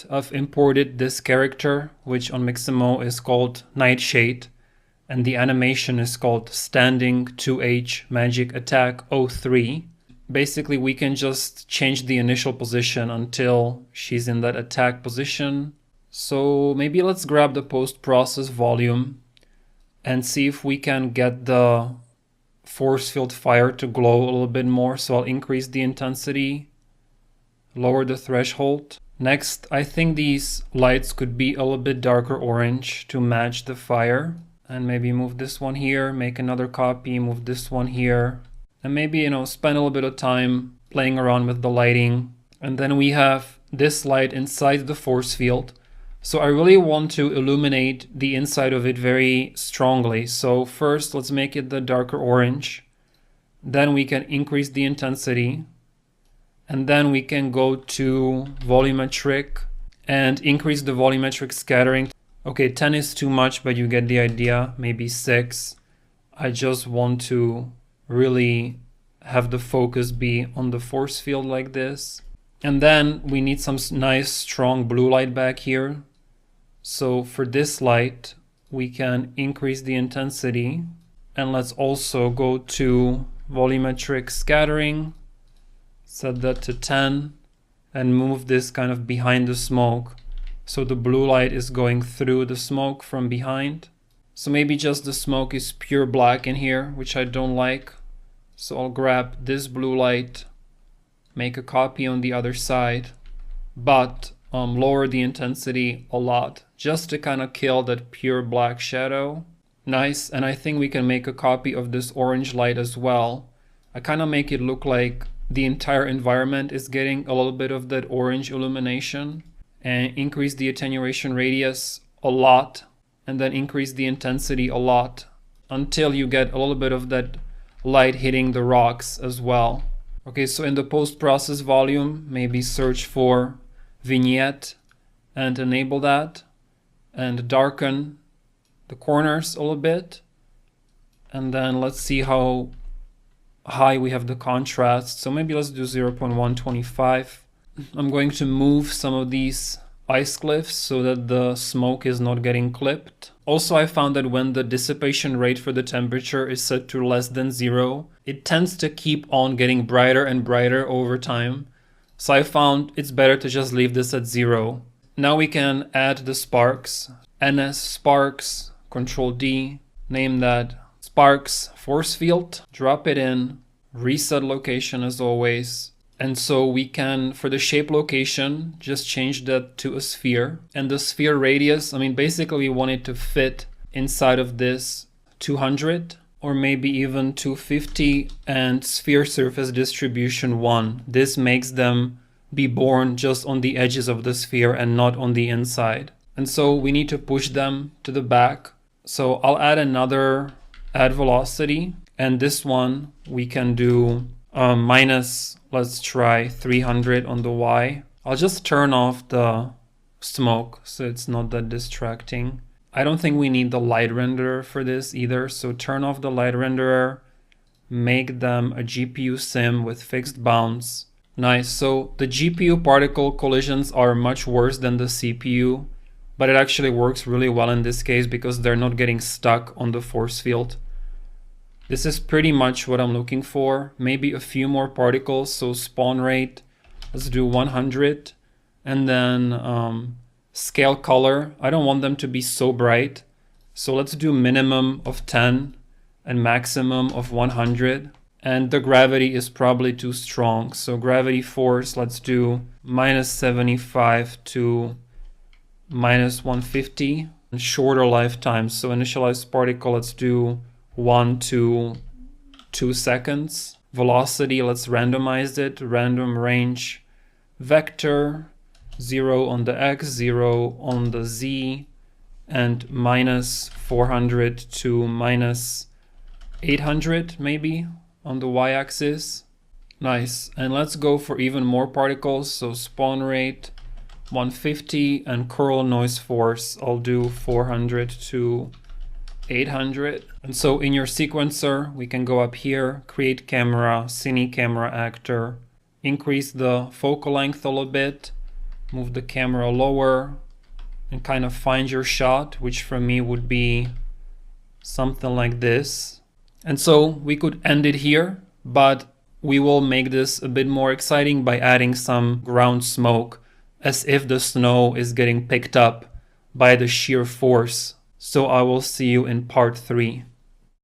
that, I've imported this character, which on Mixamo is called Nightshade, and the animation is called Standing 2H Magic Attack 03. Basically, we can just change the initial position until she's in that attack position. So maybe let's grab the post-process volume and see if we can get the force field fire to glow a little bit more. So I'll increase the intensity, lower the threshold. Next, I think these lights could be a little bit darker orange to match the fire. And maybe move this one here, make another copy, move this one here. And maybe, spend a little bit of time playing around with the lighting. And then we have this light inside the force field. So I really want to illuminate the inside of it very strongly. So first, let's make it the darker orange. Then we can increase the intensity. And then we can go to volumetric and increase the volumetric scattering. Okay, 10 is too much, but you get the idea. Maybe 6. I just want to really have the focus be on the force field like this. And then we need some nice strong blue light back here. So for this light, we can increase the intensity. And let's also go to volumetric scattering. Set that to 10 and move this kind of behind the smoke. So the blue light is going through the smoke from behind. So maybe just the smoke is pure black in here, which I don't like. So I'll grab this blue light, make a copy on the other side, but lower the intensity a lot, just to kind of kill that pure black shadow. Nice, and I think we can make a copy of this orange light as well. I kind of make it look like the entire environment is getting a little bit of that orange illumination. And increase the attenuation radius a lot, and then increase the intensity a lot until you get a little bit of that light hitting the rocks as well. Okay, so in the post-process volume, maybe search for vignette and enable that and darken the corners a little bit. And then let's see how high we have the contrast. So maybe let's do 0.125. I'm going to move some of these ice cliffs so that the smoke is not getting clipped. Also, I found that when the dissipation rate for the temperature is set to less than 0, it tends to keep on getting brighter and brighter over time. So I found it's better to just leave this at 0. Now we can add the sparks. NS sparks, Control D, name that sparks force field, drop it in, reset location as always. And so we can, for the shape location, just change that to a sphere. And the sphere radius, basically we want it to fit inside of this 200 or maybe even 250, and sphere surface distribution 1. This makes them be born just on the edges of the sphere and not on the inside. And so we need to push them to the back. So I'll add another add velocity, and this one we can do minus, let's try 300 on the Y. I'll just turn off the smoke so it's not that distracting. I don't think we need the light renderer for this either, so turn off the light renderer, make them a GPU sim with fixed bounds. Nice, so the GPU particle collisions are much worse than the CPU, but it actually works really well in this case because they're not getting stuck on the force field. This is pretty much what I'm looking for. Maybe a few more particles, so spawn rate, let's do 100. And then scale color, I don't want them to be so bright. So let's do minimum of 10 and maximum of 100. And the gravity is probably too strong. So gravity force, let's do -75 to -150. And shorter lifetime, so initialized particle, let's do 1 to 2 seconds. Velocity, let's randomize it. Random range vector, 0 on the X, 0 on the Z, and -400 to -800 maybe on the Y-axis. Nice. And let's go for even more particles. So spawn rate 150 and curl noise force, I'll do 400 to 800. And so in your sequencer, we can go up here, create camera, cine camera actor, increase the focal length a little bit, move the camera lower and kind of find your shot, which for me would be something like this. And so we could end it here, but we will make this a bit more exciting by adding some ground smoke, as if the snow is getting picked up by the sheer force. So I will see you in part 3.